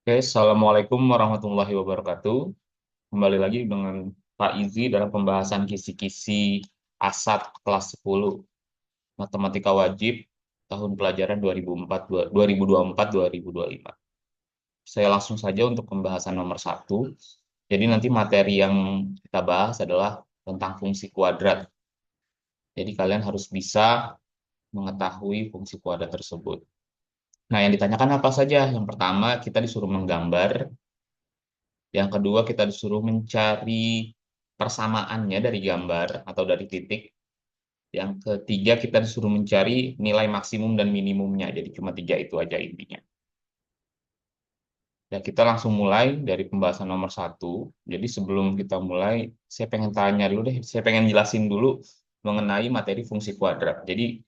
Oke, Assalamualaikum warahmatullahi wabarakatuh. Kembali lagi dengan Pak Izi dalam pembahasan kisi-kisi ASAT kelas 10 Matematika Wajib tahun pelajaran 2024-2025. Saya langsung saja untuk pembahasan nomor satu. Jadi nanti materi yang kita bahas adalah tentang fungsi kuadrat. Jadi kalian harus bisa mengetahui fungsi kuadrat tersebut. Nah, yang ditanyakan apa saja? Yang pertama, kita disuruh menggambar. Yang kedua, kita disuruh mencari persamaannya dari gambar atau dari titik. Yang ketiga, kita disuruh mencari nilai maksimum dan minimumnya. Jadi cuma tiga itu aja intinya. Ya, kita langsung mulai dari pembahasan nomor satu. Jadi sebelum kita mulai, saya pengen tanya dulu deh. Saya pengen jelasin dulu mengenai materi fungsi kuadrat. Jadi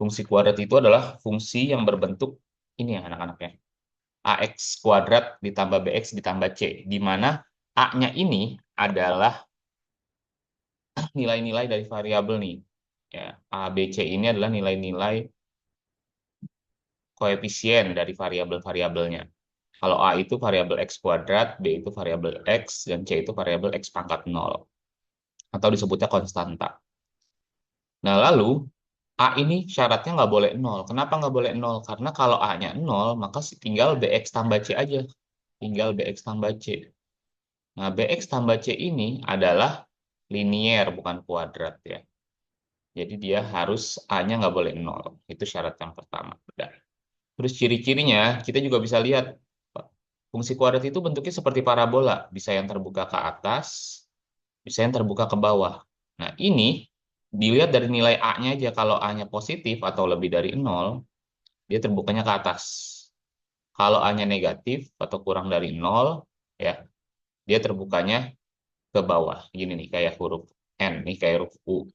fungsi kuadrat itu adalah fungsi yang berbentuk ini ya anak-anaknya. AX kuadrat ditambah BX ditambah C. Di mana A-nya ini adalah nilai-nilai dari variabel nih. Ya, A, B, C ini adalah nilai-nilai koefisien dari variabel-variabelnya. Kalau A itu variabel X kuadrat, B itu variabel X, dan C itu variabel X pangkat 0. Atau disebutnya konstanta. Nah, lalu A ini syaratnya nggak boleh 0. Kenapa nggak boleh 0? Karena kalau A-nya 0, maka tinggal BX tambah C aja. Tinggal BX tambah C. Nah, BX tambah C ini adalah linier, bukan kuadrat ya. Jadi dia harus A-nya nggak boleh 0. Itu syarat yang pertama. Udah. Terus ciri-cirinya, kita juga bisa lihat fungsi kuadrat itu bentuknya seperti parabola. Bisa yang terbuka ke atas, bisa yang terbuka ke bawah. Nah, ini dilihat dari nilai A-nya aja. Kalau A-nya positif atau lebih dari 0, dia terbukanya ke atas. Kalau A-nya negatif atau kurang dari 0, ya, dia terbukanya ke bawah. Gini nih, kayak huruf N, nih kayak huruf U.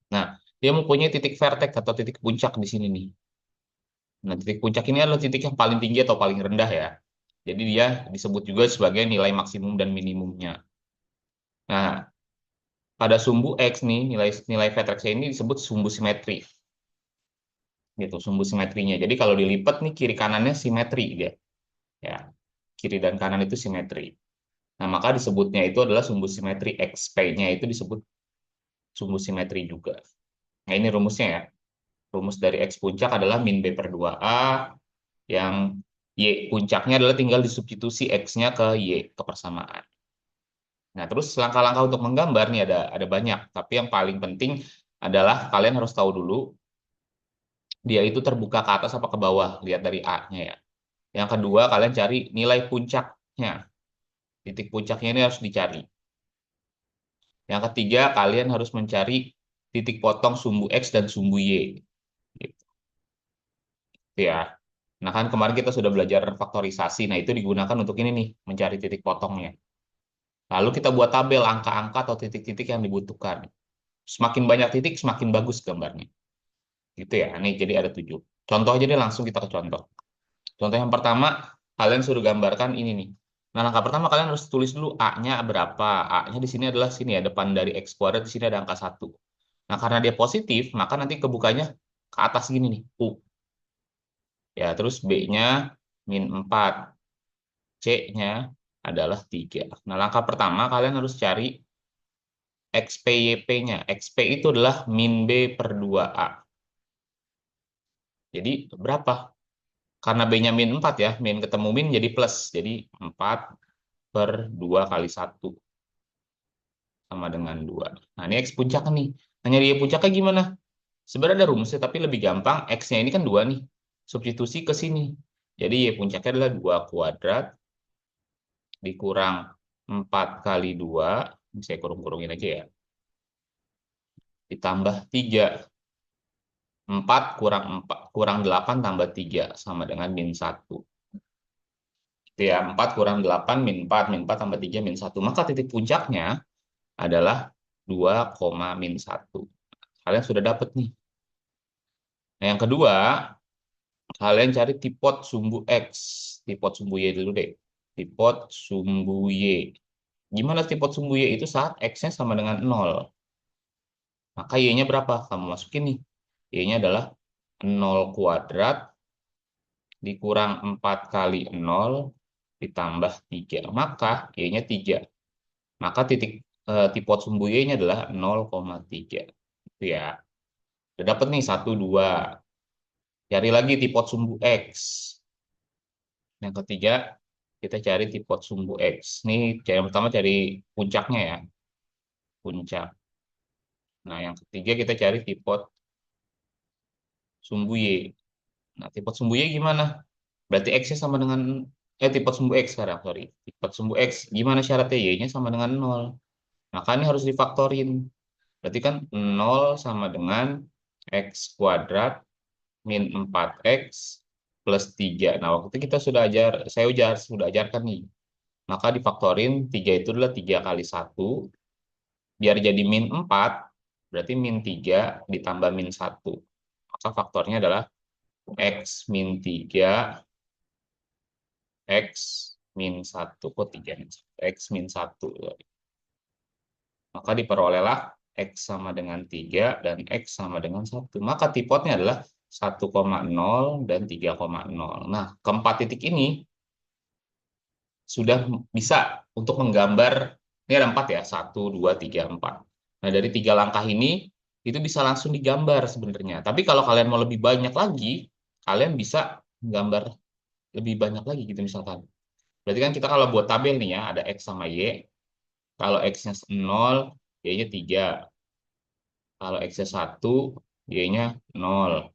Nah, dia mempunyai titik vertex atau titik puncak di sini nih. Nah, titik puncak ini adalah titik yang paling tinggi atau paling rendah ya. Jadi dia disebut juga sebagai nilai maksimum dan minimumnya. Nah, pada sumbu X nih, nilai nilai vertex ini disebut sumbu simetri. Gitu, sumbu simetrinya. Jadi kalau dilipat nih kiri kanannya simetri dia. Ya, kiri dan kanan itu simetri. Nah, maka disebutnya itu adalah sumbu simetri XP-nya itu disebut sumbu simetri juga. Nah, ini rumusnya ya. Rumus dari X puncak adalah min B per 2A yang Y puncaknya adalah tinggal disubstitusi X-nya ke Y, ke persamaan. Nah, terus langkah-langkah untuk menggambar nih ada banyak, tapi yang paling penting adalah kalian harus tahu dulu dia itu terbuka ke atas apa ke bawah, lihat dari A-nya ya. Yang kedua, kalian cari nilai puncaknya. Titik puncaknya ini harus dicari. Yang ketiga, kalian harus mencari titik potong sumbu X dan sumbu Y. Gitu ya. Nah, kan kemarin kita sudah belajar faktorisasi. Nah, itu digunakan untuk ini nih, mencari titik potongnya. Lalu kita buat tabel angka-angka atau titik-titik yang dibutuhkan. Semakin banyak titik, semakin bagus gambarnya. Gitu ya. Nih, jadi ada 7. Contoh aja deh, langsung kita ke contoh. Contoh yang pertama, kalian suruh gambarkan ini nih. Nah, langkah pertama kalian harus tulis dulu A-nya berapa. A-nya di sini adalah sini ya, depan dari X kuadrat di sini ada angka 1. Nah, karena dia positif, maka nanti kebukanya ke atas gini nih, U. Ya, terus B-nya min 4. C-nya adalah 3. Nah, langkah pertama kalian harus cari XPYP-nya. XP itu adalah min B per 2A. Jadi berapa? Karena B-nya min 4 ya, min ketemu min jadi plus. Jadi 4 per 2 kali 1 sama dengan 2. Nah, ini X puncak nih. Hanya dia puncaknya gimana? Sebenarnya ada rumusnya, tapi lebih gampang. X-nya ini kan 2 nih. Substitusi ke sini. Jadi Y puncaknya adalah 2 kuadrat dikurang 4 kali 2. Ini saya kurung-kurungin aja ya. Ditambah 3. 4 kurang 4, kurang 8 tambah 3 sama dengan min 1. Itu ya, 4 kurang 8 min 4 tambah 3 min 1. Maka titik puncaknya adalah 2, min 1. Kalian sudah dapat nih. Nah, yang kedua, kalian cari tipot sumbu X. Tipot sumbu Y dulu deh. Tipot sumbu Y. Gimana tipot sumbu Y itu saat X-nya sama dengan 0. Maka Y-nya berapa? Kamu masukin nih. Y-nya adalah 0 kuadrat dikurang 4 kali 0 ditambah 3. Maka Y-nya 3. Maka tipot sumbu Y-nya adalah 0,3. Itu ya. Udah dapat nih 1, 2. Cari lagi tipot sumbu X. Yang ketiga, kita cari tipot sumbu X. Nih, yang pertama cari puncaknya ya. Puncak. Nah, yang ketiga kita cari tipot sumbu Y. Nah, tipot sumbu Y gimana? Berarti X-nya sama dengan, tipot sumbu X sekarang, sorry. Tipot sumbu X, gimana syaratnya? Y-nya sama dengan 0. Maka ini harus difaktorin. Berarti kan 0 sama dengan X kuadrat min 4X plus 3. Nah, waktu itu saya sudah ajarkan nih. Maka difaktorin 3 itu adalah 3 kali 1. Biar jadi min 4, berarti min 3 ditambah min 1. Maka faktornya adalah X min 3, X min 1. Kok 3 min 1? X min 1. Maka diperolehlah X sama dengan 3 dan X sama dengan 1. Maka tipotnya adalah 1,0 dan 3,0. Nah, keempat titik ini sudah bisa untuk menggambar, ini ada 4 ya, 1, 2, 3, 4. Nah, dari 3 langkah ini, itu bisa langsung digambar sebenarnya. Tapi kalau kalian mau lebih banyak lagi, kalian bisa menggambar lebih banyak lagi gitu misalkan. Berarti kan kita kalau buat tabel nih ya, ada X sama Y. Kalau X-nya 0, Y-nya 3. Kalau X-nya 1, Y-nya 0.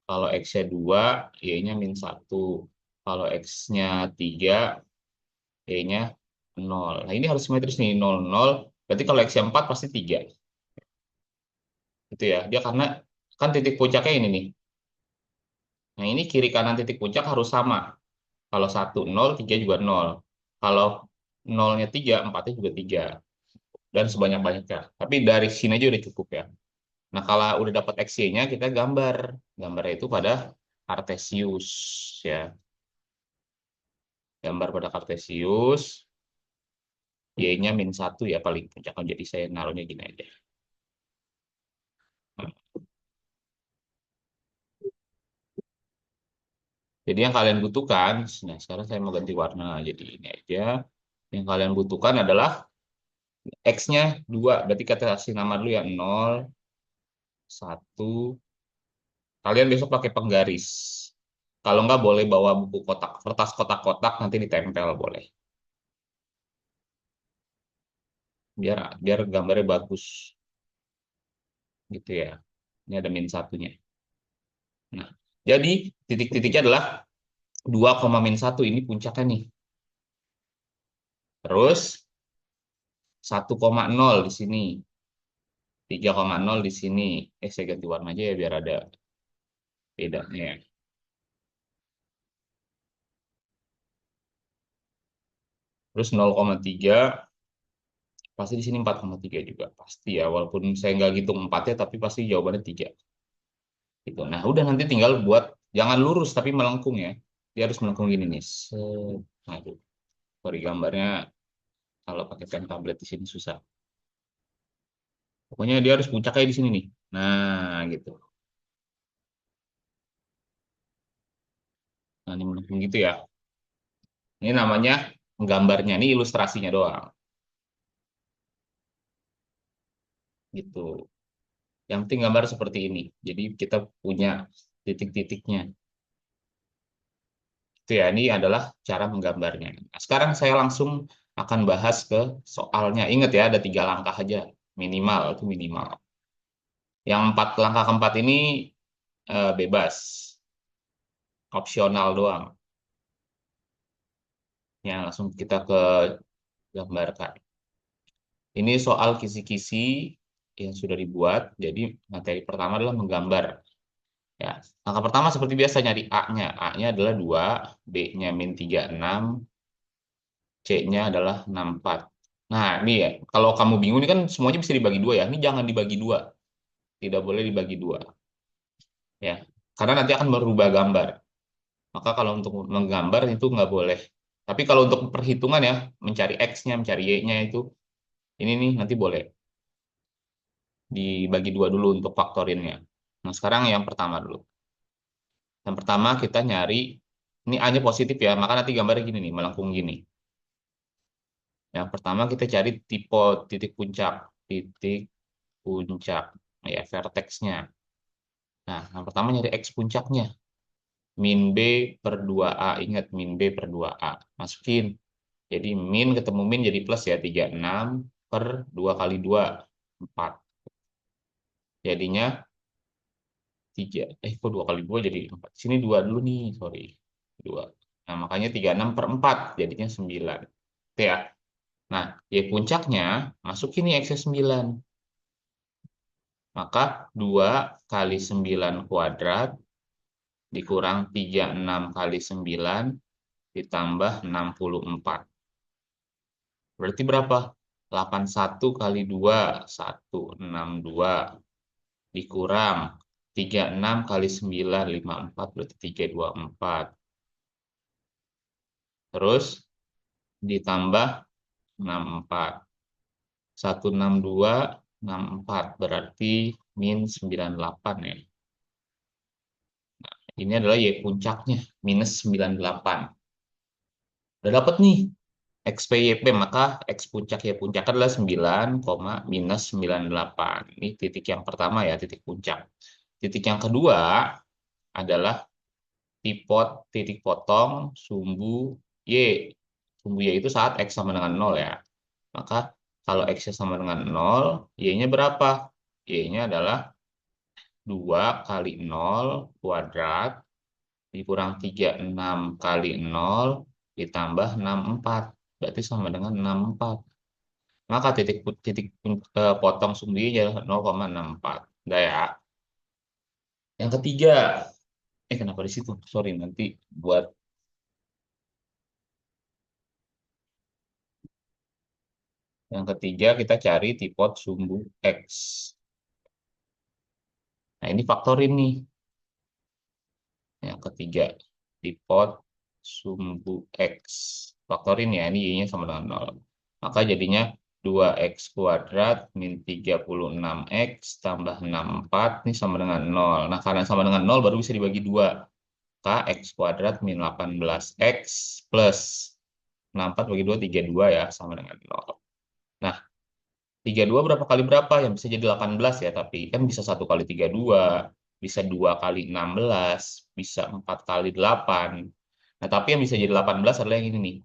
Kalau X-nya 2, Y-nya min 1. Kalau X-nya 3, Y-nya 0. Nah, ini harus simetris nih, 0, 0. Berarti kalau X-nya 4 pasti 3. Gitu ya. Dia karena kan titik puncaknya ini nih. Nah, ini kiri kanan titik puncak harus sama. Kalau 1, 0, 3 juga 0. Kalau 0-nya 3, 4-nya juga 3. Dan sebanyak-banyaknya. Tapi dari sini aja udah cukup ya. Nah, kalau udah dapat XY-nya, kita gambar. Gambarnya itu pada Kartesius. Ya. Gambar pada Kartesius. Y-nya min 1 ya paling puncak. Jadi saya naruhnya gini aja. Jadi yang kalian butuhkan, nah sekarang saya mau ganti warna jadi ini aja. Yang kalian butuhkan adalah X-nya 2. Berarti kita kasih nama dulu ya 0, 1. Kalian besok pakai penggaris. Kalau nggak boleh bawa buku kotak, kertas kotak-kotak nanti ditempel boleh. Biar biar gambarnya bagus gitu ya. Ini ada min satunya. Nah, jadi titik-titiknya adalah 2, min 1 ini puncaknya nih. Terus 1,0 di sini. 3,0 di sini. Saya ganti warna aja ya biar ada bedanya. Terus 0,3 pasti di sini 4,3 juga pasti ya. Walaupun saya nggak hitung 4 ya, tapi pasti jawabannya 3. Gitu. Nah, udah nanti tinggal buat jangan lurus tapi melengkung ya. Dia harus melengkung gini nih. Aduh, sorry gambarnya kalau pakai pen tablet di sini susah. Pokoknya dia harus puncaknya di sini nih. Nah, gitu. Nah, ini melengkung gitu ya. Ini namanya gambarnya, ini ilustrasinya doang. Gitu. Yang penting gambar seperti ini. Jadi kita punya titik-titiknya. Itu ya, ini adalah cara menggambarnya. Nah, sekarang saya langsung akan bahas ke soalnya. Ingat ya, ada 3 langkah aja. Minimal, itu minimal. Yang 4 langkah keempat ini bebas. Opsional doang. Ya, langsung kita ke gambarkan. Ini soal kisi-kisi yang sudah dibuat. Jadi materi pertama adalah menggambar. Ya, langkah pertama seperti biasa nyari A-nya. A-nya adalah 2, B-nya min 36, C-nya adalah 64. Nah, ini ya, kalau kamu bingung ini kan semuanya bisa dibagi 2 ya. Ini jangan dibagi 2. Tidak boleh dibagi 2. Ya, karena nanti akan merubah gambar. Maka kalau untuk menggambar itu nggak boleh. Tapi kalau untuk perhitungan ya, mencari X-nya, mencari Y-nya itu, ini nih nanti boleh dibagi 2 dulu untuk faktorinnya. Nah, sekarang yang pertama dulu. Yang pertama kita nyari Ini A-nya positif ya, maka nanti gambarnya gini nih, melengkung gini. Yang pertama kita cari tipe titik puncak, ya vertexnya. Nah, yang pertama nyari X puncaknya, min B per 2A, ingat min B per 2A. Masukin, jadi min ketemu min jadi plus ya, 36 per 2 kali 2, 4. Jadinya 3, kok 2 kali 2 jadi 4. Sini 2 dulu nih, sorry. 2. Nah, makanya 36 per 4, jadinya 9. Oke ya. Nah, Y puncaknya, masukin nih X 9. Maka 2 kali 9 kuadrat dikurang 36 kali 9 ditambah 64. Berarti berapa? 81 kali 2, 162. Dikurang 36 kali 9, 54. Berarti 324. Terus ditambah 64. 162, 64. Berarti min 98 ya. Ini adalah Y puncaknya, minus 98. Udah dapat nih XPYP, maka X puncak Y puncak adalah 9, minus 98. Ini titik yang pertama ya, titik puncak. Titik yang kedua adalah titik potong sumbu Y. Sumbu Y itu saat X sama dengan 0 ya. Maka kalau X sama dengan 0, Y-nya berapa? Y-nya adalah 2 kali 0 kuadrat dikurang 36 kali 0 ditambah 64. Berarti sama dengan 64. Maka titik titik potong sumbunya adalah 0,64. Udah ya. Yang ketiga, kenapa di situ? Sorry, nanti buat yang ketiga kita cari tipot sumbu X. Nah, ini faktor ini. Yang ketiga, tipot sumbu X. Faktorin ya, ini Y-nya sama dengan 0. Maka jadinya 2X kuadrat min 36X tambah 64, ini sama dengan 0. Nah, karena sama dengan 0 baru bisa dibagi 2. X kuadrat min 18X plus 64 bagi 2, 32 ya, sama dengan 0. Nah, 32 berapa kali berapa? Yang bisa jadi 18 ya, tapi kan bisa 1 kali 32, bisa 2 kali 16, bisa 4 kali 8. Nah, tapi yang bisa jadi 18 adalah yang ini nih.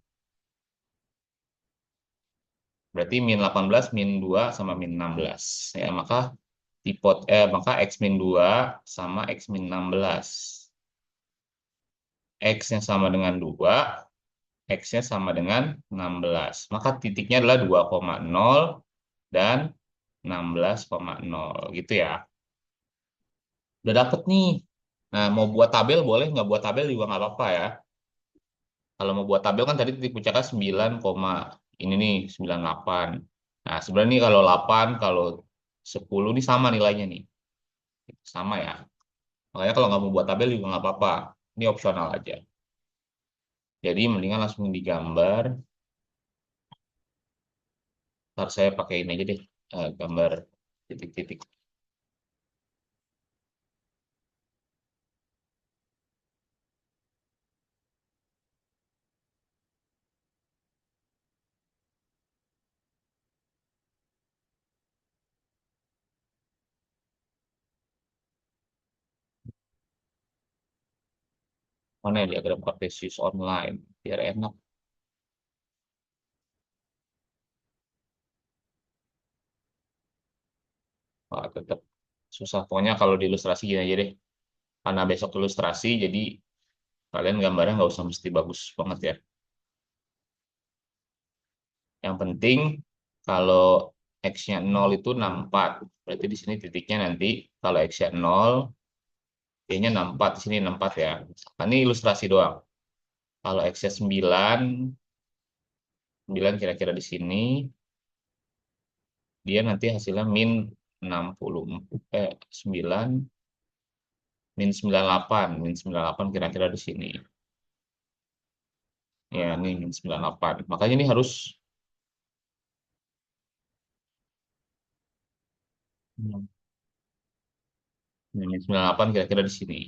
Berarti min 18, min 2, sama min 16. Ya, maka X min 2 sama X min 16. X-nya sama dengan 2, X-nya sama dengan 16. Maka titiknya adalah 2,0 dan 16,0 gitu ya. Udah dapet nih. Nah, mau buat tabel boleh, nggak buat tabel juga nggak apa-apa ya. Kalau mau buat tabel kan tadi titik puncaknya 9, ini nih 98. Nah, sebenarnya nih kalau 8, kalau 10 nih sama nilainya nih. Sama ya. Makanya kalau nggak mau buat tabel juga nggak apa-apa. Ini opsional aja. Jadi mendingan langsung digambar. Ntar saya pakai ini aja deh. Gambar titik-titik. Mana ya diagram kartesius online. Biar enak. Wah, tetap susah. Pokoknya kalau di ilustrasi gini aja deh. Karena besok ilustrasi, jadi kalian gambarnya nggak usah mesti bagus banget ya. Yang penting kalau X-nya 0 itu 64. Berarti di sini titiknya nanti kalau X-nya 0, Y-nya 64. Di sini 64 ya. Nah, ini ilustrasi doang. Kalau X-nya 9, 9 kira-kira di sini, dia nanti hasilnya min 60, 9, min 98. Min 98 kira-kira di sini. Ya, ini min 98. Makanya ini harus min 98 kira-kira di sini.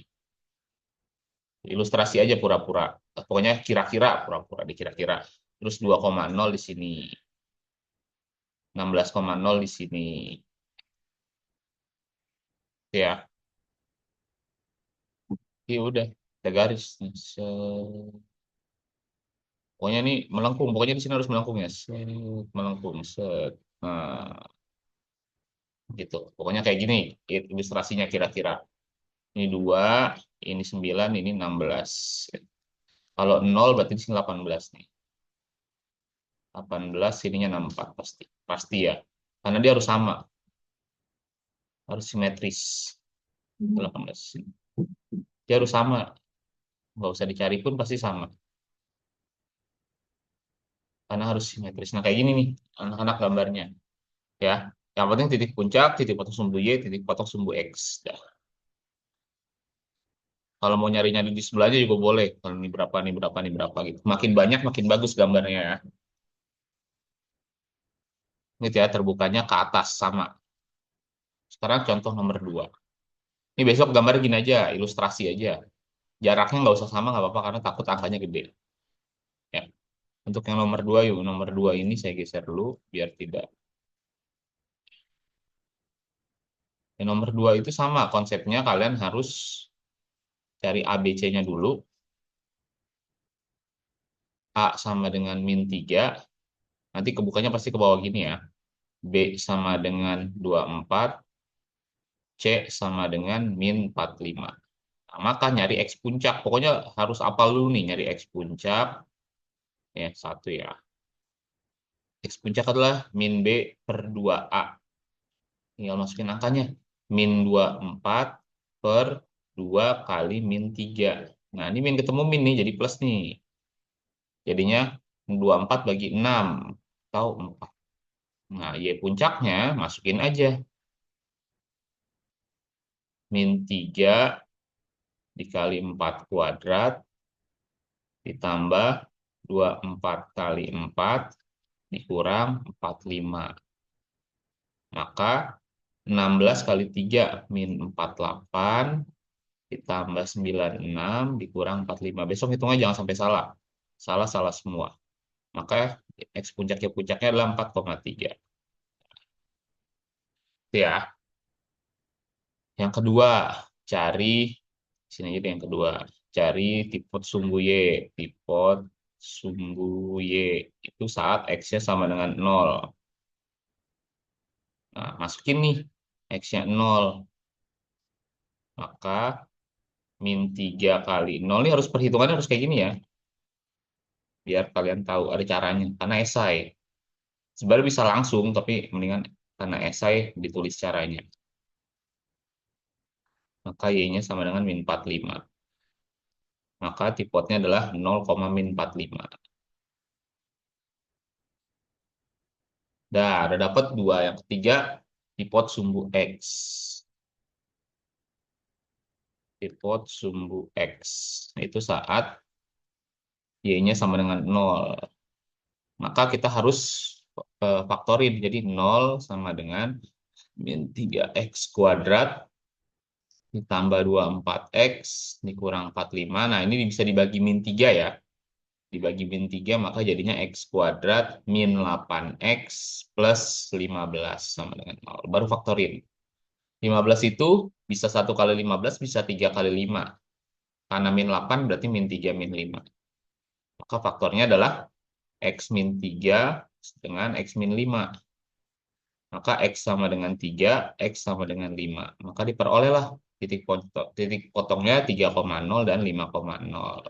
Ilustrasi aja pura-pura. pokoknya kira-kira, pura-pura dikira-kira. Terus 2,0 di sini, 16,0 di sini. Ya, ya udah, ada garis. Pokoknya ini melengkung, pokoknya di sini harus melengkung ya. Set, melengkung, set. Nah, gitu. Pokoknya kayak gini ilustrasinya kira-kira. Ini 2, ini 9, ini 16. Kalau 0 berarti di sini 18 nih. 18, ininya 64 pasti. Pasti ya. Karena dia harus sama, harus simetris. 18. Dia harus sama. Nggak usah dicari pun pasti sama. Karena harus simetris. Nah, kayak gini nih anak-anak gambarnya. Ya. Yang penting titik puncak, titik potong sumbu Y, titik potong sumbu X. Dah. Kalau mau nyari-nyari di sebelahnya juga boleh. Kalau ini berapa, ini berapa, ini berapa gitu. Makin banyak, makin bagus gambarnya ya. Ini ya terbukanya ke atas sama. Sekarang contoh nomor 2. Ini besok gambar gini aja, ilustrasi aja. Jaraknya nggak usah sama, nggak apa-apa karena takut angkanya gede. Ya. Untuk yang nomor 2 yuk. Nomor 2 ini saya geser dulu biar tidak. Yang nomor 2 itu sama konsepnya, kalian harus cari ABC-nya dulu. A sama dengan -3. Nanti kebukanya pasti ke bawah gini ya. B sama dengan 24. C sama dengan -45. Nah, maka nyari X puncak. Pokoknya harus apal dulu nih nyari X puncak. Ya, satu ya. X puncak adalah min B per 2A. Tinggal masukin angkanya. -24 per 2 kali -3. Nah, ini min ketemu min nih, jadi plus nih. Jadinya 24 bagi 6. Atau 4. Nah, Y puncaknya masukin aja. -3 dikali 4 kuadrat ditambah 24 kali 4 dikurang 45. Maka 16 kali 3 -48 ditambah 96 dikurang 45. Besok hitungnya jangan sampai salah. Salah-salah semua. Maka X puncaknya adalah 4,3. Itu ya. Yang kedua, cari sini aja deh yang kedua. Cari tipot sumbu Y. Tipot sumbu Y itu saat X-nya sama dengan 0. Nah, masukin nih X-nya 0. Maka -3 kali 0 ini harus perhitungannya harus kayak gini ya. Biar kalian tahu ada caranya. Karena esai. Sebenarnya bisa langsung, tapi mendingan karena esai ditulis caranya. Maka Y-nya sama dengan -45. Maka tipotnya adalah 0,-45. Dah, ada dapat 2. Yang ketiga, tipot sumbu X. Tipot sumbu X. Itu saat Y-nya sama dengan 0. Maka kita harus faktorin. Jadi 0 sama dengan -3X kuadrat ditambah 24X dikurang 45. Nah, ini bisa dibagi -3 ya. Dibagi -3 maka jadinya X kuadrat -8X plus 15 sama dengan 0. Baru faktorin. 15 itu bisa 1 kali 15 bisa 3 kali 5. Karena -8 berarti -3 -5. Maka faktornya adalah X -3 dengan X -5. Maka X sama dengan 3, X sama dengan 5. Maka diperolehlah titik potongnya 3,0 dan 5,0.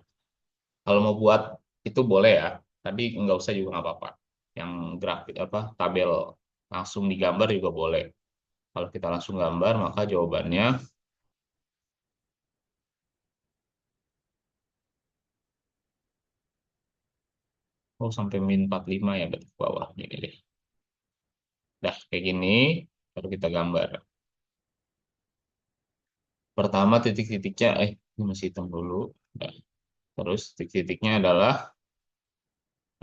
Kalau mau buat itu boleh ya, tapi nggak usah juga nggak apa-apa. Yang grafik apa tabel langsung digambar juga boleh. Kalau kita langsung gambar maka jawabannya sampai -45 ya berarti ke bawah gini deh. Dah kayak gini baru kita gambar. Pertama titik-titiknya ini masih hitam dulu. Dah. Terus titik-titiknya adalah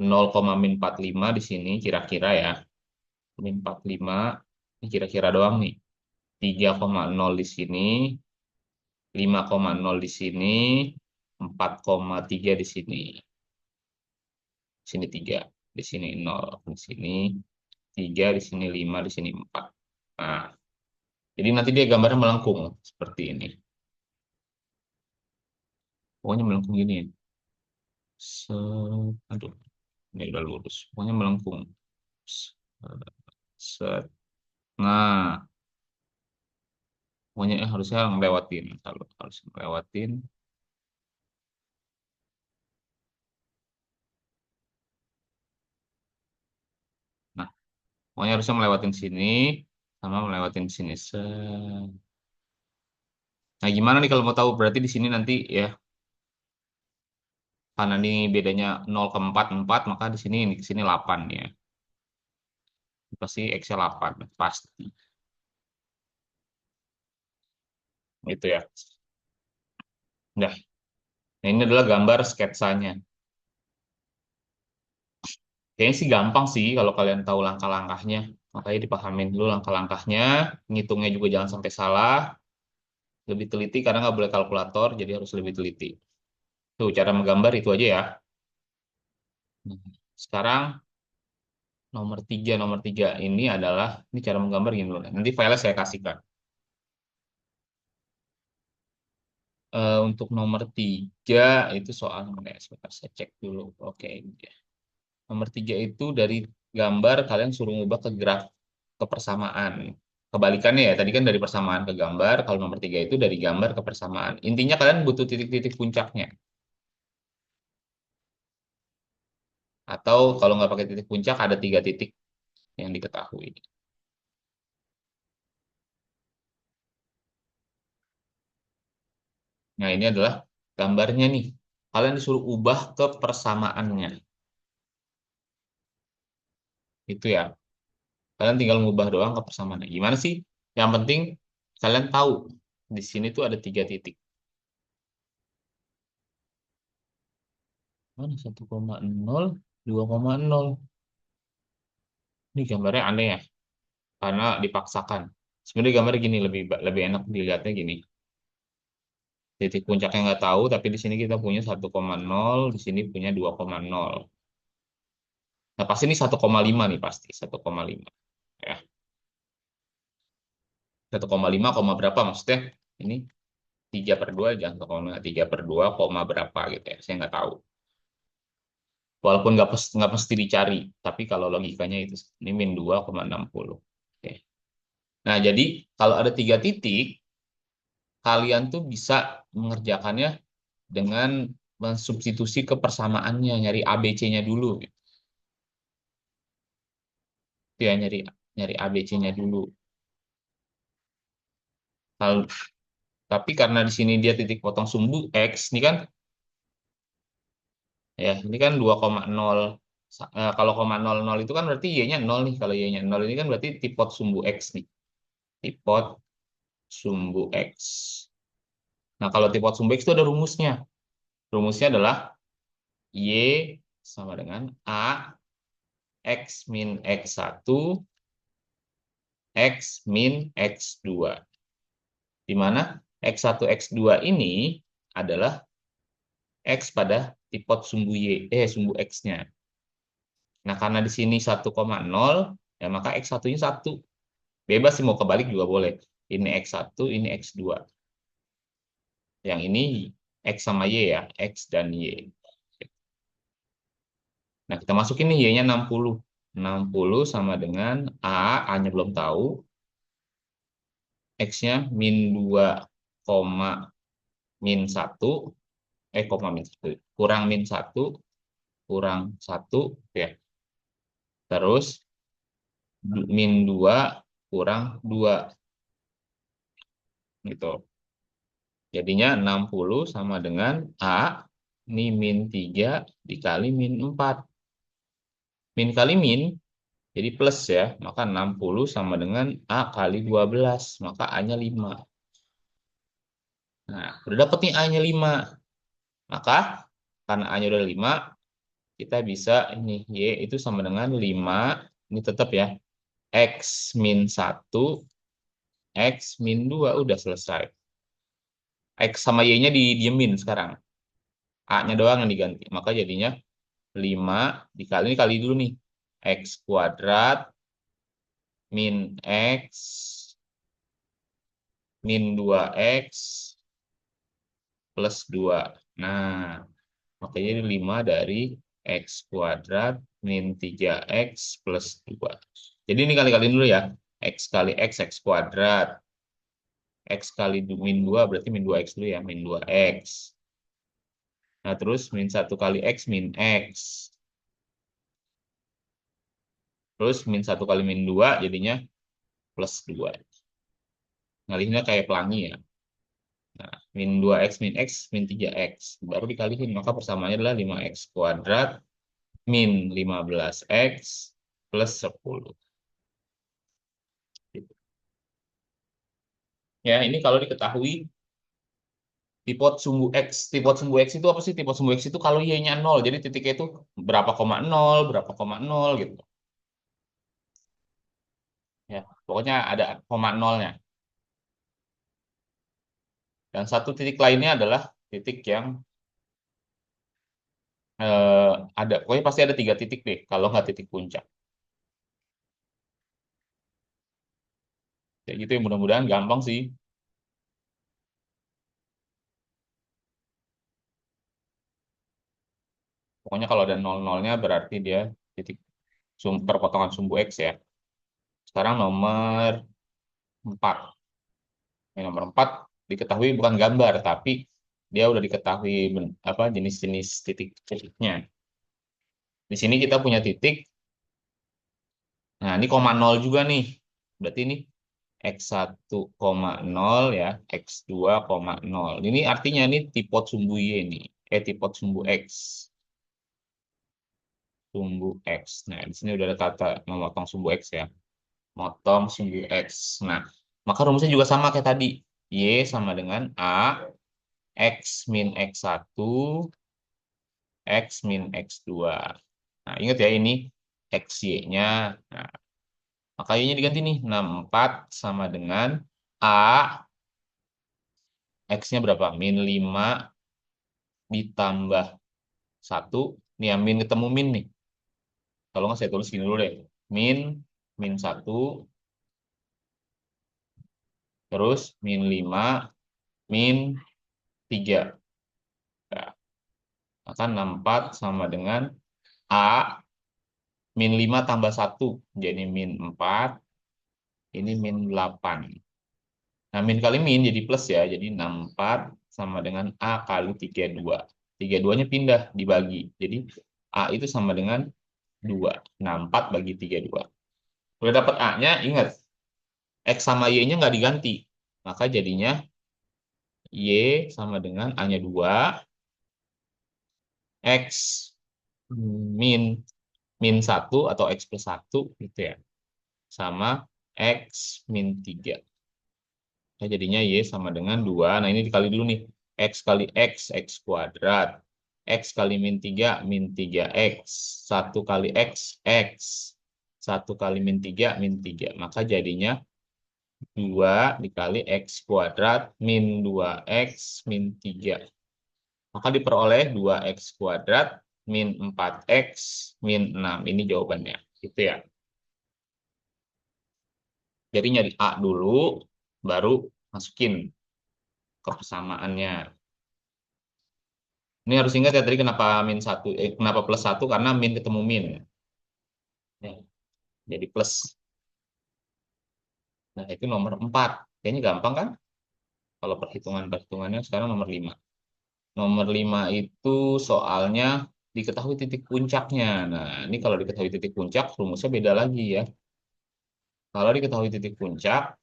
0,-45 di sini kira-kira ya. -45 ini kira-kira doang nih. 3,0 di sini, 5,0 di sini, 4,3 di sini. Sini 3, di sini 0, di sini 3, di sini 5, di sini 4. Nah, jadi nanti dia gambarnya melengkung seperti ini. Pokoknya melengkung gini. Aduh, ini udah lurus. Pokoknya melengkung. Set. Nah, pokoknya harusnya ngelewatin. Kalau harus ngelewatin. Nah, pokoknya harusnya melewatin sini sama melewatin sini. Set. Nah, gimana nih kalau mau tahu? Berarti di sini nanti ya, karena ini bedanya 0 ke 4, 4, maka di sini ini ke sini 8 ya. Pasti X-nya 8, pasti. Itu ya. Nah, ini adalah gambar sketsanya. Kayaknya sih gampang sih kalau kalian tahu langkah-langkahnya. Makanya dipahamin dulu langkah-langkahnya, ngitungnya juga jangan sampai salah, lebih teliti karena nggak boleh kalkulator, jadi harus lebih teliti. Tuh, cara menggambar itu aja ya. Nah, sekarang nomor tiga ini adalah, ini cara menggambar gini dulu. Nanti filenya saya kasihkan. Untuk nomor 3 itu soal mana ya? Sebentar saya cek dulu. Oke, ini dia. Nomor 3 itu dari gambar kalian suruh ngubah ke graf kepersamaan. Kebalikannya ya, tadi kan dari persamaan ke gambar, kalau nomor 3 itu dari gambar ke persamaan. Intinya kalian butuh titik-titik puncaknya. Atau kalau nggak pakai titik puncak, ada 3 titik yang diketahui. Nah, ini adalah gambarnya nih. Kalian disuruh ubah ke persamaannya. Itu ya. Kalian tinggal ngubah doang ke persamaannya. Gimana sih? Yang penting kalian tahu di sini tuh ada 3 titik. Mana 1,0, 2,0. Ini gambarnya aneh ya, karena dipaksakan. Sebenarnya gambar gini lebih lebih enak dilihatnya gini. Titik puncaknya nggak tahu, tapi di sini kita punya 1,0, di sini punya 2,0. Nah, pasti ini 1,5 nih pasti, 1,5. Ya, 1,5 koma berapa maksudnya? Ini 3/2 jangan 3/2 koma berapa gitu ya. Saya nggak tahu. Walaupun nggak mesti dicari, tapi kalau logikanya itu ini min 2,60. Oke. Nah, jadi kalau ada 3 titik, kalian tuh bisa mengerjakannya dengan mensubstitusi ke persamaannya, nyari ABC-nya dulu. Gitu. Ya, nyari nyari ABC-nya dulu. Kalau, tapi karena di sini dia titik potong sumbu X, ini kan ya, ini kan 2,0. Kalau 0,00 itu kan berarti Y-nya 0 nih. Kalau Y-nya 0 ini kan berarti tipot sumbu X nih. Tipot sumbu X. Nah, kalau tipot sumbu X itu ada rumusnya. Rumusnya adalah Y sama dengan A X min X1 X min X2. Di mana X1 X2 ini adalah X pada tipot sumbu sumbu X-nya. Nah, karena di sini 1,0, ya maka X1-nya 1. Bebas sih mau kebalik juga boleh. Ini X1, ini X2. Yang ini X sama Y ya, X dan Y. Nah, kita masukin nih Y-nya 60. 60 sama dengan A-nya belum tahu. X-nya min 2, min 1. Koma min 1. Kurang min 1, kurang 1. Ya. Terus min 2 kurang 2. Gitu. Jadinya 60 sama dengan A, ini min 3 dikali min 4. Min kali min, jadi plus ya. Maka 60 sama dengan A kali 12. Maka A-nya 5. Nah, udah dapet nih A-nya 5. Maka karena A-nya udah 5, kita bisa ini Y itu sama dengan 5. Ini tetap ya. X min 1, X min 2. Udah selesai. X sama Y-nya didiemin sekarang. A-nya doang yang diganti. Maka jadinya 5 dikali, ini kali dulu nih. X kuadrat min X min 2X plus 2. Nah, makanya ini 5 dari X kuadrat min 3X plus 2. Jadi ini kali-kali dulu ya. X kali X, X kuadrat. X kali min 2 berarti min 2X dulu ya. Min 2X. Nah, terus min 1 kali X min X. Terus min 1 kali min 2 jadinya plus 2. Ngalihinnya kayak pelangi ya. Nah, min 2X min X min 3X. Baru dikaliin. Maka persamaannya adalah 5X kuadrat min 15X plus 10. Gitu. Ya, ini kalau diketahui tipot sumbu X. Tipot sumbu X itu apa sih? Tipot sumbu X itu kalau Y-nya 0. Jadi titiknya itu berapa koma 0, berapa koma 0 gitu. Ya, pokoknya ada koma 0-nya. Dan satu titik lainnya adalah titik yang ada, pokoknya pasti ada 3 titik deh, kalau nggak titik puncak. Kayak gitu ya, mudah-mudahan gampang sih. Pokoknya kalau ada 0-0-nya berarti dia titik perpotongan sumbu X ya. Sekarang nomor 4. Ini nomor 4 diketahui bukan gambar, tapi dia udah diketahui apa jenis-jenis titiknya. Di sini kita punya titik. Nah, ini koma 0 juga nih. Berarti ini X1,0 ya, X2,0. Ini artinya ini tipot sumbu Y ini. Tipot sumbu X. Sumbu X. Nah, di sini udah ada kata memotong sumbu X ya. Motong sumbu X. Nah, maka rumusnya juga sama kayak tadi. Y sama dengan A, X min X1, X min X2. Nah, ingat ya ini XY-nya. Nah, maka Y-nya diganti nih. 64 sama dengan A, X-nya berapa? Min 5 ditambah 1. Nih ya, min ketemu min nih. Kalau nggak saya tulis gini dulu deh. Min, min 1, terus min 5, min 3. Nah, maka 64 sama dengan A min 5 tambah 1. Jadi min 4. Ini min 8. Nah, min kali min jadi plus ya. Jadi 64 sama dengan A kali 32. 32-nya pindah, dibagi. Jadi A itu sama dengan 2. 64 bagi 32. Udah dapat A-nya, ingat. X sama Y-nya nggak diganti. Maka jadinya Y sama dengan A-nya 2. X min min 1 atau X plus 1 gitu ya. Sama X min 3. Nah, jadinya Y sama dengan 2. Nah, ini dikali dulu nih. X kali X, X kuadrat. X kali min 3, min 3X. 1 kali X, X. 1 kali min 3, min 3. Maka jadinya 2 dikali X kuadrat min 2X min 3. Maka diperoleh 2X kuadrat min 4X min 6. Ini jawabannya. Gitu ya. Jadi nyari A dulu, baru masukin ke persamaannya. Ini harus ingat ya tadi kenapa min 1, kenapa plus 1, karena min ketemu min. Ya, jadi plus. Nah, itu nomor 4. Kayaknya gampang kan? Kalau perhitungannya sekarang nomor 5. Nomor 5 itu soalnya diketahui titik puncaknya. Nah, ini kalau diketahui titik puncak, rumusnya beda lagi ya. Kalau diketahui titik puncak,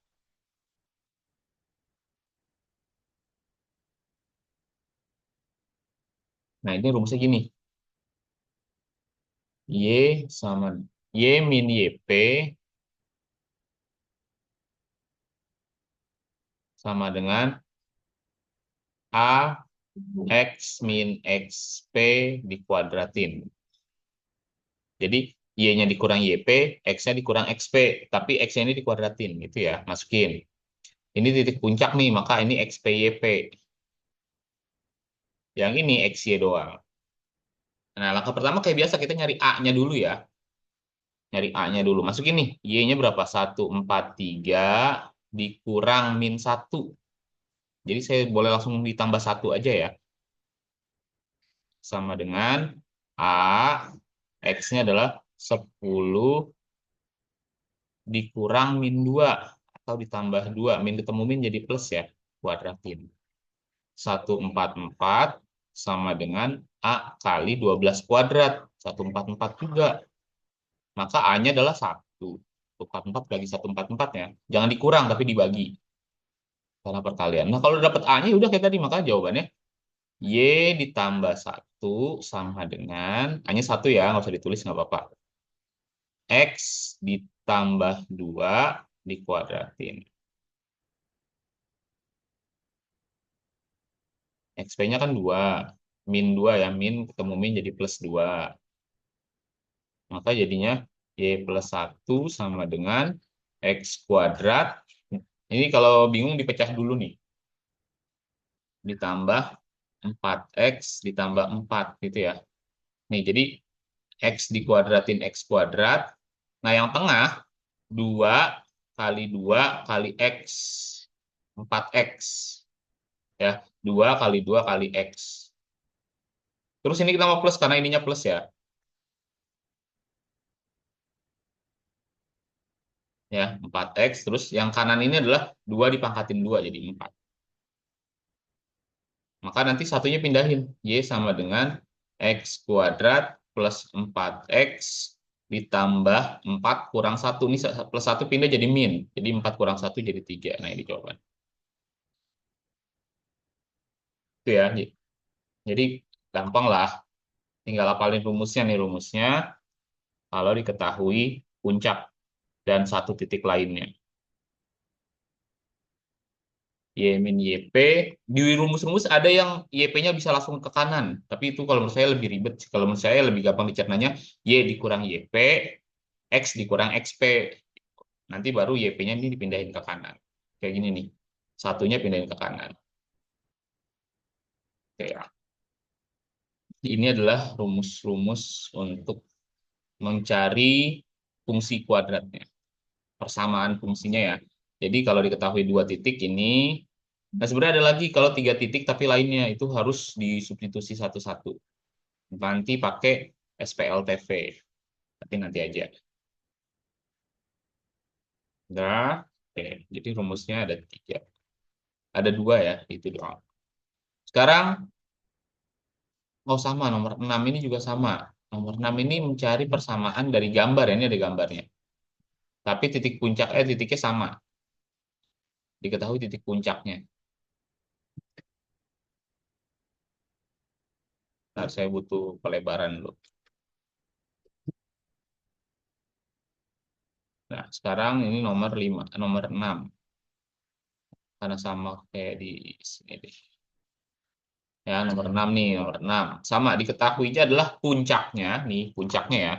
nah ini rumusnya gini. Y sama Y min YP sama dengan A X min XP dikuadratin. Jadi Y-nya dikurang YP, X-nya dikurang XP. Tapi X-nya ini dikuadratin gitu ya, masukin. Ini titik puncak nih, maka ini XP YP. Yang ini XY doang. Nah, langkah pertama kayak biasa kita nyari A-nya dulu ya. Nyari A-nya dulu. Masukin nih. Y-nya berapa? 143 dikurang -1. Jadi saya boleh langsung ditambah 1 aja ya. Sama dengan A, X-nya adalah 10 dikurang -2. Atau ditambah 2. Min ketemu min jadi plus ya. Kuadratin. 144 sama dengan A kali 12 kuadrat. 144 juga. Maka A-nya adalah 1. 144 bagi 144 ya. Jangan dikurang tapi dibagi. Karena perkalian. Nah kalau dapat A-nya udah kayak tadi. Maka jawabannya Y ditambah 1 sama dengan A-nya 1 ya. Nggak usah ditulis nggak apa-apa. X ditambah 2 dikuadratin. XP-nya kan 2. Min 2 ya. Min ketemu min jadi plus 2. Maka jadinya Y plus 1 sama dengan X kuadrat. Ini kalau bingung dipecah dulu nih. Ditambah 4X ditambah 4 gitu ya. Nih, jadi X dikuadratin X kuadrat. Nah, yang tengah 2 kali 2 kali X. 4X. Ya, 2 kali 2 kali X. Terus ini kita mau plus karena ininya plus ya. Ya, 4X. Terus yang kanan ini adalah 2 dipangkatin 2 jadi 4. Maka nanti satunya pindahin. Y sama dengan X kuadrat plus 4X ditambah 4 kurang 1. Ini plus 1 pindah jadi min. Jadi 4 kurang 1 jadi 3. Nah ini jawaban. Itu ya. Jadi gampang lah. Tinggal hafalin rumusnya nih. Rumusnya kalau diketahui puncak dan satu titik lainnya. Y min YP. Di rumus-rumus ada yang YP-nya bisa langsung ke kanan. Tapi itu kalau menurut saya lebih ribet. Kalau menurut saya lebih gampang dicernanya Y dikurang YP, X dikurang XP. Nanti baru YP-nya ini dipindahin ke kanan. Kayak gini nih. Satunya pindahin ke kanan. Oke ya. Ini adalah rumus-rumus untuk mencari fungsi kuadratnya. Persamaan fungsinya ya. Jadi kalau diketahui 2 titik ini, nah sebenarnya ada lagi kalau 3 titik tapi lainnya itu harus disubstitusi satu-satu. Nanti pakai SPLTV. Tapi nanti aja. Nah, oke. Jadi rumusnya ada 3. Ada 2 ya, itu doang. Sekarang, oh sama, nomor 6 ini juga sama. Nomor 6 ini mencari persamaan dari gambar, ya. Ini ada gambarnya. Tapi titiknya sama. Diketahui titik puncaknya. Nah, saya butuh pelebaran dulu. Nah, sekarang ini nomor 5, nomor 6. Karena sama kayak di sini deh. Ya, nomor 6 nih, nomor 6. Sama diketahuinya adalah puncaknya, nih puncaknya ya.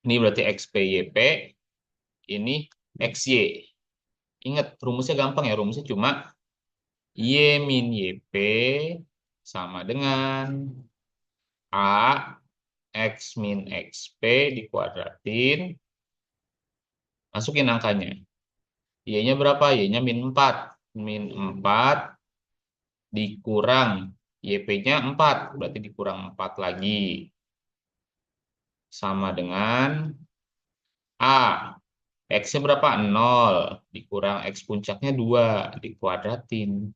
Ini berarti XPYP, ini XY. Ingat, rumusnya gampang ya, rumusnya cuma Y min YP sama dengan A X min XP dikuadratin. Masukin angkanya. Y-nya berapa? Y-nya min 4. Min 4 dikurang YP-nya 4. Berarti dikurang 4 lagi. Sama dengan A. X-nya berapa? 0. Dikurang X puncaknya 2. Dikuadratin.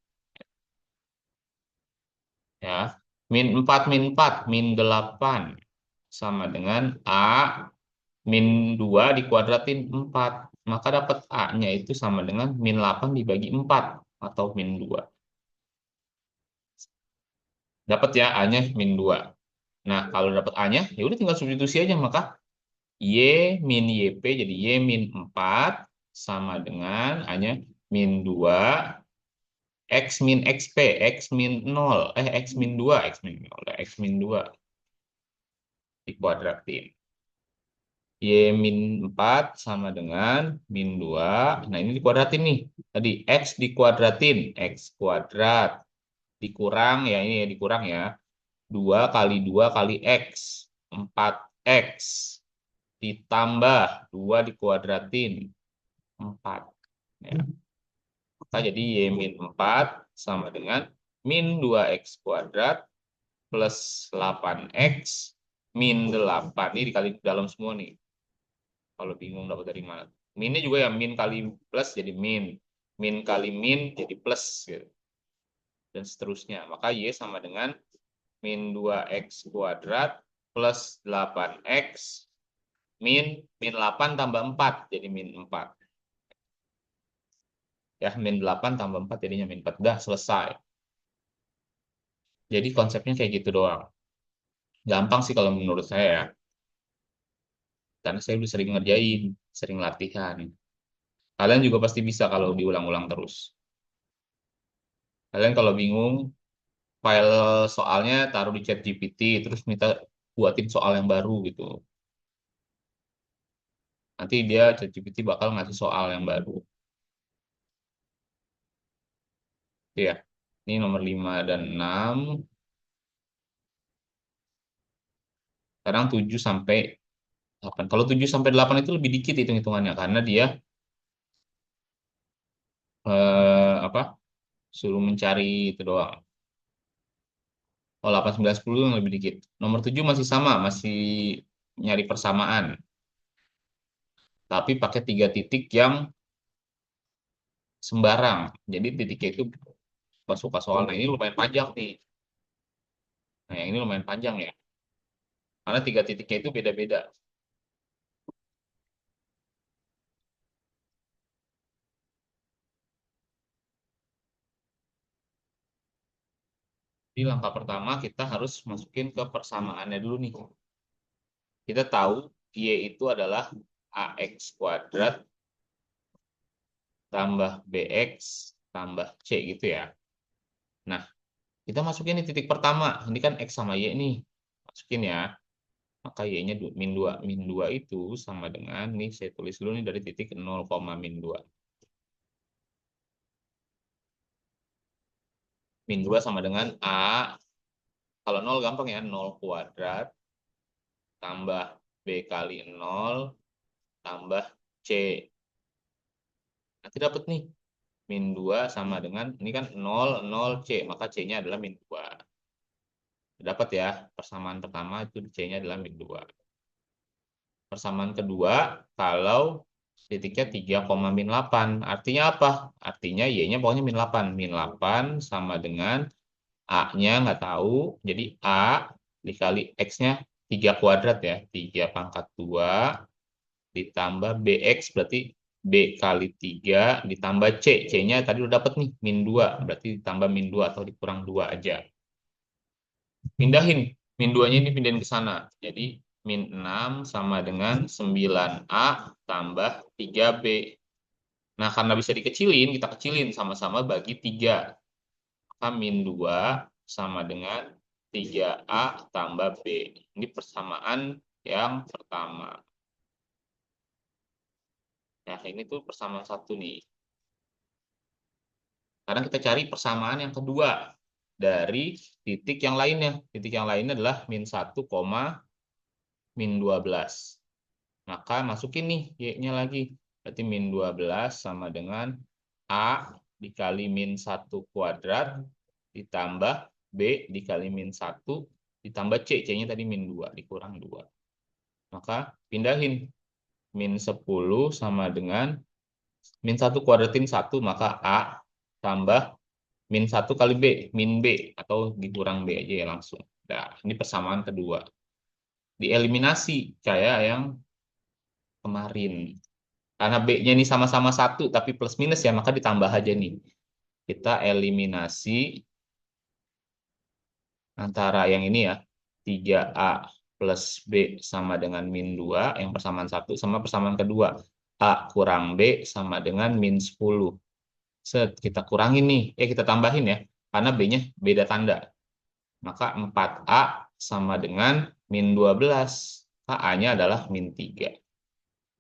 Ya. Min 4 min 4. Min 8. Sama dengan A min 2 dikuadratin 4. Maka dapat A-nya itu sama dengan min 8 dibagi 4. Atau min 2. Dapat ya A-nya min 2. Nah, kalau dapat A-nya, ya udah tinggal substitusi aja. Maka Y min YP jadi Y min 4 sama dengan A-nya min 2. X min XP, X min 0. X min 2, X min 0. X min 2 dikuadratin. Y min 4 sama dengan min 2. Nah, ini dikuadratin nih. Tadi X dikuadratin. X kuadrat dikurang, ya ini ya dikurang ya. 2 kali 2 kali X. 4X. Ditambah 2 dikuadratin. 4. Ya. Maka jadi Y min 4 sama dengan min 2X kuadrat plus 8X min 8. Ini dikali dalam semua nih. Kalau bingung dapat dari mana. Minnya juga ya min kali plus jadi min. Min kali min jadi plus. Gitu. Dan seterusnya. Maka Y sama dengan min 2X kuadrat plus 8X min 8 tambah 4 jadi min 4. Ya, min 8 tambah 4 jadinya min 4. Udah selesai. Jadi konsepnya kayak gitu doang. Gampang sih kalau menurut saya ya. Karena saya udah sering ngerjain, sering latihan. Kalian juga pasti bisa kalau diulang-ulang terus. Kalian kalau bingung, file soalnya taruh di ChatGPT, terus minta buatin soal yang baru gitu. Nanti dia ChatGPT bakal ngasih soal yang baru. Ya, ini nomor 5 dan 6. Sekarang 7 sampai 8. Kalau 7 sampai 8 itu lebih dikit hitung-hitungannya karena dia apa? Suruh mencari itu doang. Oh, 8, 9, 10 yang lebih dikit. Nomor 7 masih sama, masih nyari persamaan. Tapi pakai 3 titik yang sembarang. Jadi titiknya itu pas suka soalnya ini lumayan panjang nih. Nah, yang ini lumayan panjang ya. Karena 3 titiknya itu beda-beda. Di langkah pertama kita harus masukin ke persamaannya dulu nih. Kita tahu Y itu adalah AX kuadrat tambah BX tambah C gitu ya. Nah, kita masukin di titik pertama. Ini kan X sama Y nih. Masukin ya. Maka Y-nya min 2. Min 2 itu sama dengan, nih saya tulis dulu nih dari titik 0, min 2. Min 2 sama dengan A. Kalau 0 gampang ya. 0 kuadrat tambah B kali 0 tambah C. Nanti dapat nih. Min 2 sama dengan, ini kan 0, 0, C. Maka C-nya adalah min 2. Dapat ya. Persamaan pertama itu C-nya adalah min 2. Persamaan kedua, kalau titiknya 3, min 8. Artinya apa? Artinya Y-nya pokoknya min 8. Min 8 sama dengan A-nya nggak tahu. Jadi A dikali X-nya 3 kuadrat ya. 3 pangkat 2 ditambah BX berarti B kali 3 ditambah C. C-nya tadi udah dapat nih min 2. Berarti ditambah min 2 atau dikurang 2 aja. Pindahin. Min 2-nya ini pindahin ke sana. Jadi min 6 sama dengan 9A tambah 3B. Nah, karena bisa dikecilin, kita kecilin sama-sama bagi 3. Maka min 2 sama dengan 3A tambah B. Ini persamaan yang pertama. Nah, ini tuh persamaan satu nih. Sekarang kita cari persamaan yang kedua dari titik yang lainnya. Titik yang lainnya adalah min 1, min 12. Maka masukin nih Y-nya lagi. Berarti min 12 sama dengan A dikali min 1 kuadrat ditambah B dikali min 1 ditambah C. C-nya tadi min 2 dikurang 2. Maka pindahin. Min 10 sama dengan min 1 kuadratin 1. Maka A tambah min 1 kali B. Min B. Atau dikurang B aja ya langsung. Nah, ini persamaan kedua. Dieliminasi kayak yang kemarin. Karena B-nya ini sama-sama 1 tapi plus minus ya, maka ditambah aja nih. Kita eliminasi antara yang ini ya, 3A plus B sama dengan min 2, yang persamaan 1 sama persamaan kedua. A kurang B sama dengan min 10. Set, kita kurangin nih, kita tambahin ya, karena B-nya beda tanda. Maka 4A sama dengan min 12. A-nya adalah min 3.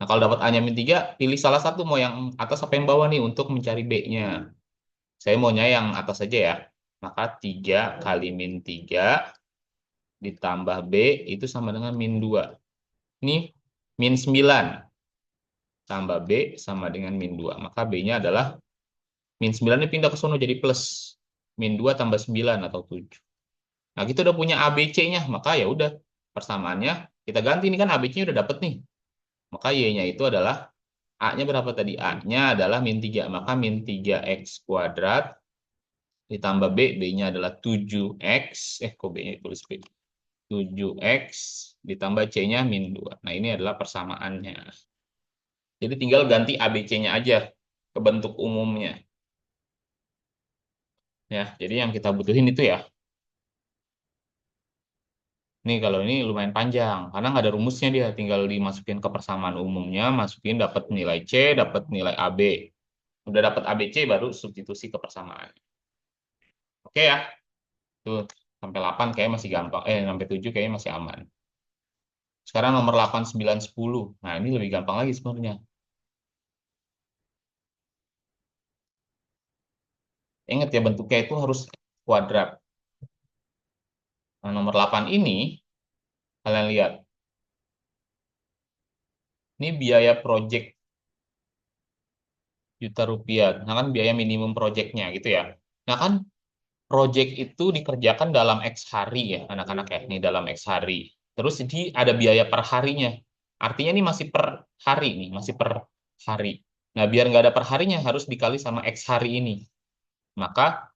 Nah, kalau dapat A-nya min 3, pilih salah satu, mau yang atas apa yang bawah nih untuk mencari B-nya. Saya maunya yang atas saja ya. Maka 3 kali min 3 ditambah B itu sama dengan min 2. Ini min 9 tambah B sama dengan min 2. Maka B-nya adalah min 9 ini pindah ke sono jadi plus. Min 2 tambah 9 atau 7. Nah, kita udah punya ABC-nya. Maka ya udah persamaannya kita ganti. Ini kan ABC-nya udah dapet nih. Maka Y-nya itu adalah A-nya berapa tadi? A-nya adalah min 3. Maka min 3X kuadrat ditambah B. B-nya adalah 7X. Kok B-nya tulis B? 7X ditambah C-nya min 2. Nah, ini adalah persamaannya. Jadi tinggal ganti ABC-nya aja ke bentuk umumnya. Ya, jadi yang kita butuhin itu ya. Nih kalau ini lumayan panjang, karena nggak ada rumusnya dia. Tinggal dimasukin ke persamaan umumnya, masukin dapat nilai C, dapat nilai AB. Udah dapat ABC baru substitusi ke persamaan. Oke ya, tuh sampai 8 kayak masih gampang. Sampai 7 kayaknya masih aman. Sekarang nomor 8, 9, 10. Nah, ini lebih gampang lagi sebenarnya. Ingat ya, bentuknya itu harus kuadrat. Nah, nomor 8 ini, kalian lihat. Ini biaya project juta rupiah. Nah, kan biaya minimum projectnya gitu ya. Nah, kan project itu dikerjakan dalam X hari ya, anak-anak ya. Ini dalam X hari. Terus ini ada biaya per harinya. Artinya ini masih per hari nih, masih per hari. Nah, biar nggak ada per harinya harus dikali sama X hari ini. Maka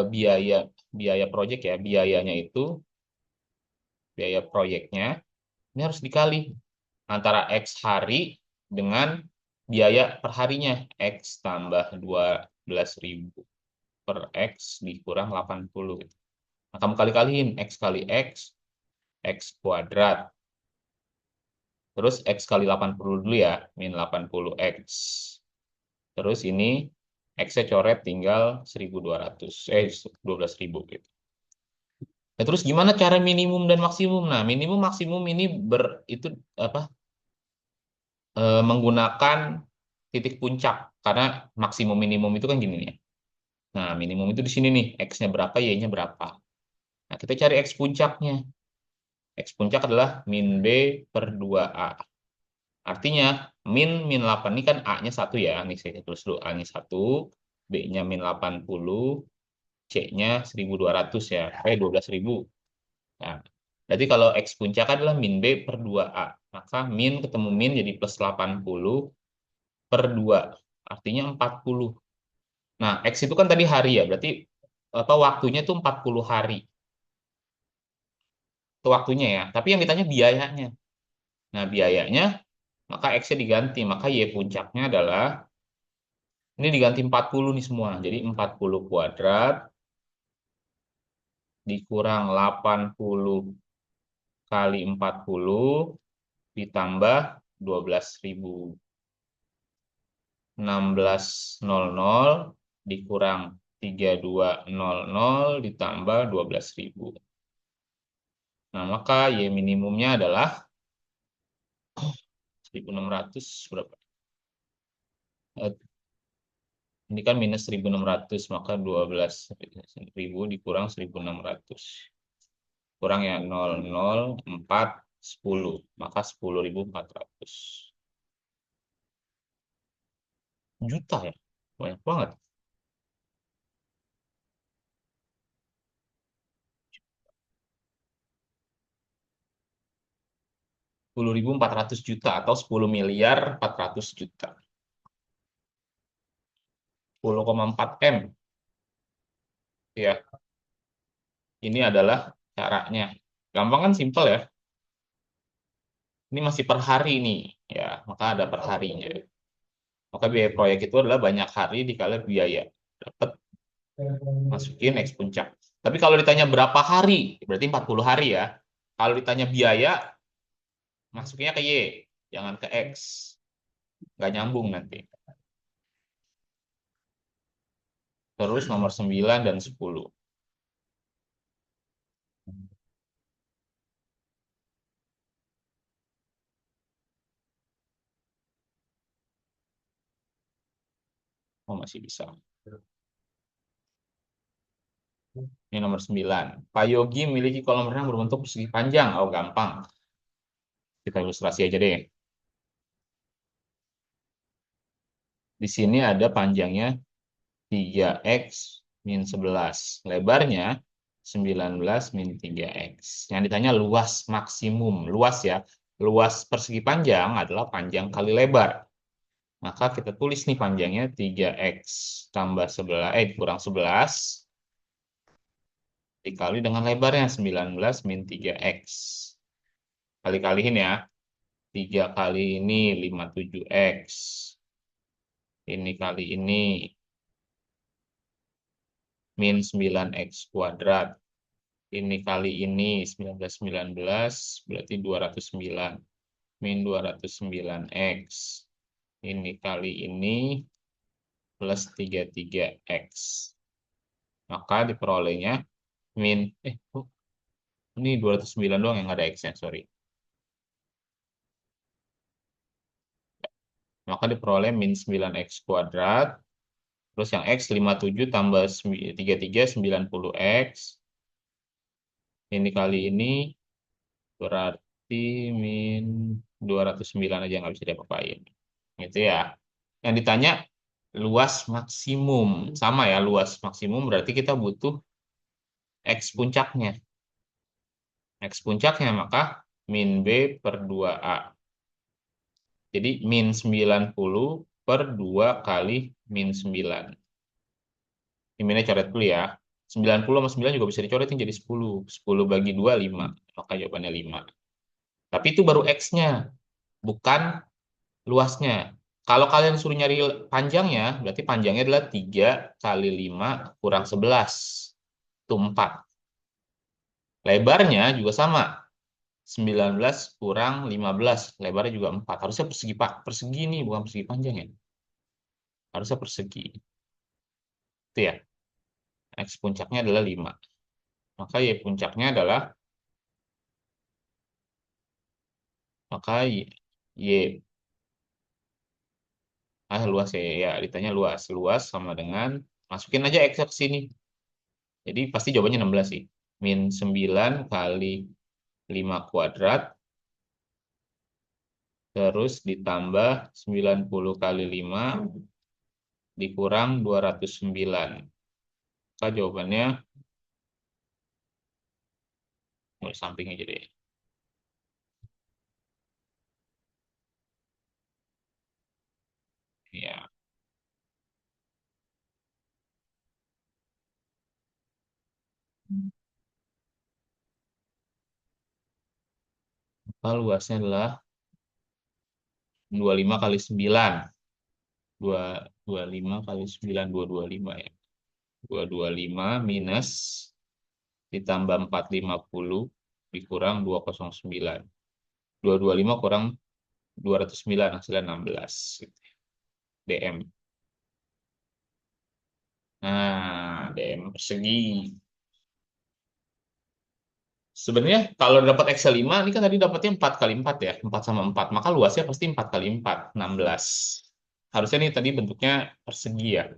biaya biaya project ya, biaya proyeknya ini harus dikali antara X hari dengan biaya per harinya. X tambah 12.000 per X dikurang 80. Nah, kamu kali-kaliin. X kali X, X kuadrat. Terus X kali 80 dulu ya, min 80X. Terus ini X-nya coret tinggal 1.200, 12.000 gitu. Nah, terus gimana cara minimum dan maksimum? Nah, minimum maksimum ini itu apa? Menggunakan titik puncak karena maksimum minimum itu kan gini nih. Nah, minimum itu di sini nih, X-nya berapa, Y-nya berapa. Nah, kita cari X puncaknya. X puncak adalah min B per 2A. Artinya, min 8 ini kan A-nya 1 ya. Ini saya tulis dulu A-nya 1, B-nya min 80, C-nya 1.200 ya. 12.000. Nah, berarti kalau X puncak adalah min B per 2A. Maka min ketemu min jadi plus 80 per 2. Artinya 40. Nah, X itu kan tadi hari ya. Berarti apa waktunya itu 40 hari. Itu waktunya ya. Tapi yang ditanya biayanya. Nah, biayanya maka X-nya diganti. Maka Y puncaknya adalah, ini diganti 40 nih semua. Jadi 40 kuadrat dikurang 80 kali 40 ditambah 12.000. 1600 dikurang 3200 ditambah 12.000. Nah, maka Y minimumnya adalah 1.600 berapa? Ini kan minus 1.600, maka 12.000 dikurang 1.600. Kurang ya 004 10, maka 10.400 juta ya. Banyak banget. 10.400 juta atau 10 miliar 400 juta. 10,4 M. Ya, ini adalah caranya. Gampang kan, simpel ya. Ini masih per hari nih, ya, maka ada per harinya. Maka biaya proyek itu adalah banyak hari dikali biaya. Dapat, masukin X puncak. Tapi kalau ditanya berapa hari, berarti 40 hari ya. Kalau ditanya biaya, masuknya ke Y, jangan ke X. Nggak nyambung nanti. Terus nomor 9 dan 10. Oh, masih bisa. Ini nomor 9. Pak Yogi memiliki kolam renang berbentuk persegi panjang. Oh, gampang. Kita ilustrasi aja deh. Di sini ada panjangnya 3x min 11. Lebarnya 19 min 3x. Yang ditanya luas maksimum. Luas ya. Luas persegi panjang adalah panjang kali lebar. Maka kita tulis nih panjangnya 3x tambah 11, kurang 11 dikali dengan lebarnya 19 min 3x. Kali-kaliin ya. 3 kali ini 57x. Ini kali ini min 9x kuadrat. Ini kali ini 19 berarti 209. Min 209x. Ini kali ini plus 33x. Maka diperolehnya min, ini 209 doang yang ada x-nya, sorry. Maka diperoleh min 9x kuadrat. Terus yang x 57 tambah 33 90x. Ini kali ini berarti min 209 aja nggak bisa diapa-apain. Gitu ya. Yang ditanya luas maksimum. Sama ya, luas maksimum berarti kita butuh x puncaknya. X puncaknya maka min B per 2A. Jadi min 90 per 2 kali min 9. Ini minnya coret dulu ya. 90 sama 9 juga bisa dicoretin jadi 10. 10 bagi 2, 5. Maka jawabannya 5. Tapi itu baru X-nya, bukan luasnya. Kalau kalian suruh nyari panjangnya, berarti panjangnya adalah 3 kali 5 kurang 11. Itu 4. Lebarnya juga sama. 19 kurang 15. Lebarnya juga 4. Harusnya persegi, Pak. Persegi nih, bukan persegi panjang ya. Harusnya persegi. Itu ya. X puncaknya adalah 5. Maka Y puncaknya adalah Y luas ya, ya ditanya luas. Luas sama dengan masukin aja X ke sini. Jadi pasti jawabannya 16 sih. Min 9 kali 5 kuadrat terus ditambah 90 kali 5 dikurang 209. Maka jawabannya mulai samping aja deh. Ya, maka luasnya adalah 25 kali 9. 25 kali 9, 225 ya. 225 minus ditambah 450 dikurang 209. 225 kurang 209 hasilnya 16 gitu. DM. Nah, DM persegi. Sebenarnya kalau dapat Excel 5 ini kan tadi dapatnya 4 kali 4 ya, 4 sama 4. Maka luasnya pasti 4 kali 4, 16. Harusnya nih tadi bentuknya persegi ya.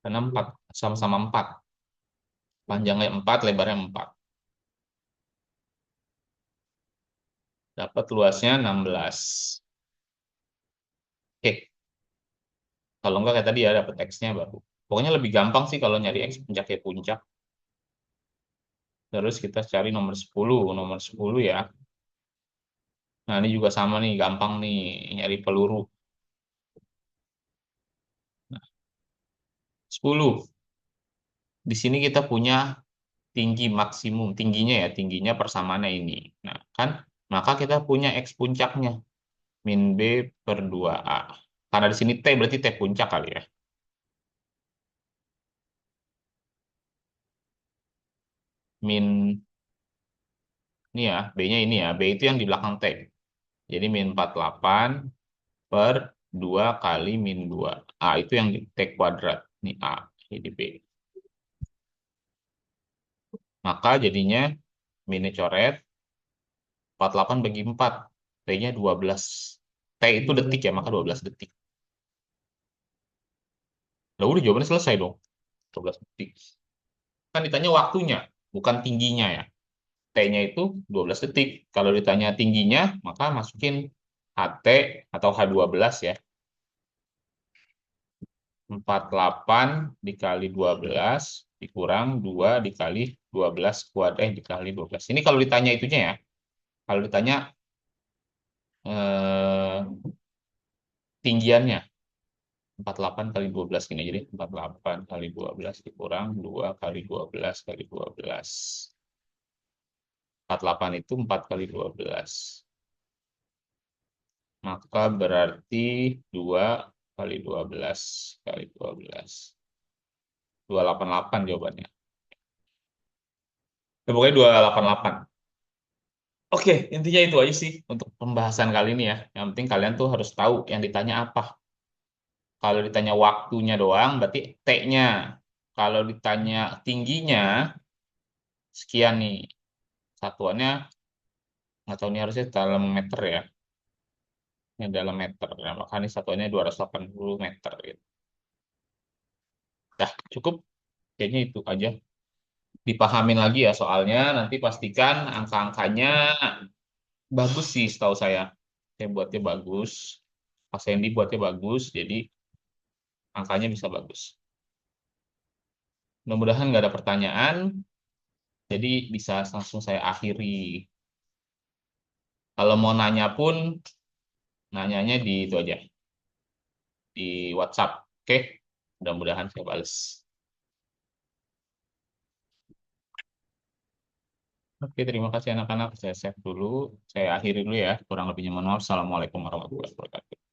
Karena 4 sama-sama 4. Panjangnya 4, lebarnya 4. Dapat luasnya 16. Oke, kalau enggak kayak tadi ya dapat X-nya baru. Pokoknya lebih gampang sih kalau nyari X puncak ya puncak. Terus kita cari nomor 10. Nomor 10 ya. Nah, ini juga sama nih, gampang nih nyari peluru. Nah, 10. Di sini kita punya tinggi maksimum, tingginya ya, tingginya persamaannya ini. Nah, kan, maka kita punya X puncaknya, min B per 2A. Karena di sini T berarti T puncak kali ya. Min, ini ya, B-nya ini ya, B itu yang di belakang T. Jadi min 48 per 2 kali min 2. A itu yang di T kuadrat. Ini A, jadi B. Maka jadinya minnya coret, 48 bagi 4. T-nya 12. T itu detik ya, maka 12 detik. Lah udah jawabannya selesai dong. 12 detik. Kan ditanya waktunya, bukan tingginya ya. T-nya itu 12 detik. Kalau ditanya tingginya, maka masukin HT atau H12 ya. 48 dikali 12 dikurang 2 dikali 12 kuadrat dikali 12. Ini kalau ditanya itunya ya. Kalau ditanya eh, tinggiannya 48 kali 12 gini. Jadi 48 kali 12 dikurang 2 kali 12 kali 12. 48 itu 4 kali 12. Maka berarti 2 kali 12 kali 12. 288 jawabannya. Ya, pokoknya 288. Oke, intinya itu aja sih untuk pembahasan kali ini ya. Yang penting kalian tuh harus tahu yang ditanya apa. Kalau ditanya waktunya doang, berarti T-nya. Kalau ditanya tingginya, sekian nih. Satuannya, nggak tahu ini harusnya dalam meter ya. Ini dalam meter. Nah, makanya satuannya 280 meter gitu. Dah, cukup. Kayaknya itu aja. Dipahamin lagi ya soalnya. Nanti pastikan angka-angkanya bagus sih setahu saya. Saya buatnya bagus. Pas Sandy buatnya bagus, jadi angkanya bisa bagus. Mudah-mudahan nggak ada pertanyaan, jadi bisa langsung saya akhiri. Kalau mau nanya pun, nanyanya di itu aja, di WhatsApp. Oke, mudah-mudahan saya bales. Oke, terima kasih anak-anak. Saya save dulu. Saya akhiri dulu ya. Kurang lebihnya mohon maaf. Assalamualaikum warahmatullahi wabarakatuh.